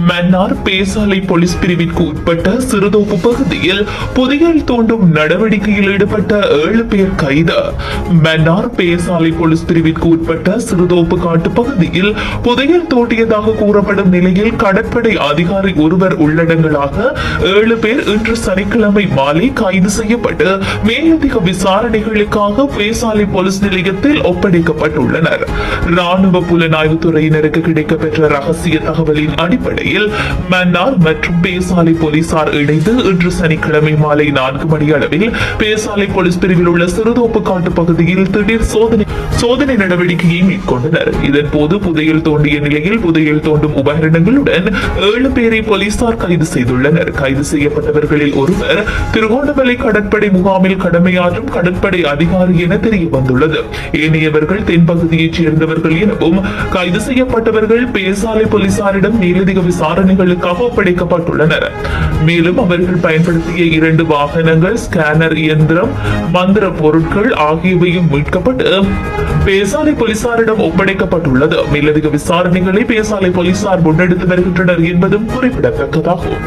Mannar Pesalai police பிரிவிற்கு உட்பட்ட சிறுதோப்பு பகுதியில் புதையல் தோண்டும் நடவடிக்கையில் ஈடுபட்ட 7 பேர் கைது. மன்னார் பேசாலை போலீஸ் பிரிவிற்கு உட்பட்ட சிறுதோப்பு காட்டு பகுதியில் புதையல் தோண்டியதாக கூறப்படும் நிலையில் கடற்படை அதிகாரி ஒருவர் உள்ளடங்கலாக 7 பேர் இன்று சனிக்கிழமை மாலை கைது செய்யப்பட்டு மேலதிக விசாரணைகளுக்காக பேசாலை போலீஸ் நிலையத்தில் ஒப்படைக்கப்பட்டுள்ளனர். ராணுவ புலனாய்வு துறையினருக்கு கிடைக்கப்பெற்ற ரகசிய தகவலின் அடிப்படையில் மன்னார் மற்றும் பேசாலை போலீசார் இணைந்து இன்று சனிக்கிழமை மாலை 4 மணி அளவில் பேசாலை போலீஸ் பிரிவில் உள்ள சிறுதோப்பு காட்டு பகுதியில் திடீர் சோதனை நடவடிக்கையை மேற்கொண்டனர். இதன்போது புதையல் தோண்டிய நிலையில் புதையல் தோண்டும் உபகரணங்களுடன் 7 பேரை போலீசார் கைது செய்துள்ளனர். கைது செய்யப்பட்டவர்களில் ஒருவர் திருகோணமலை கடற்படை முகாமில் கடமையாற்றும் கடற்படை அதிகாரி என தெரிய வந்துள்ளது. ஏனையவர்கள் தென்பகுதியைச் சேர்ந்தவர்கள் எனவும் கைது செய்யப்பட்டவர்கள் பேசாலை போலீசாரிடம் மேலதிக விசாரணைகளுக்காக ஒப்படைக்கப்பட்டுள்ளனர். மேலும் அவர்கள் பயன்படுத்திய 2 வாகனங்கள், ஸ்கேனர் இயந்திரம், மந்திர பொருட்கள் ஆகியவையும் மீட்கப்பட்டு பேசாலை போலீசாரிடம் ஒப்படைக்கப்பட்டுள்ளது. மேலதிக விசாரணைகளை பேசாலை போலீசார் முன்னெடுத்து வருகின்றனர் என்பதும் குறிப்பிடத்தக்கதாகும்.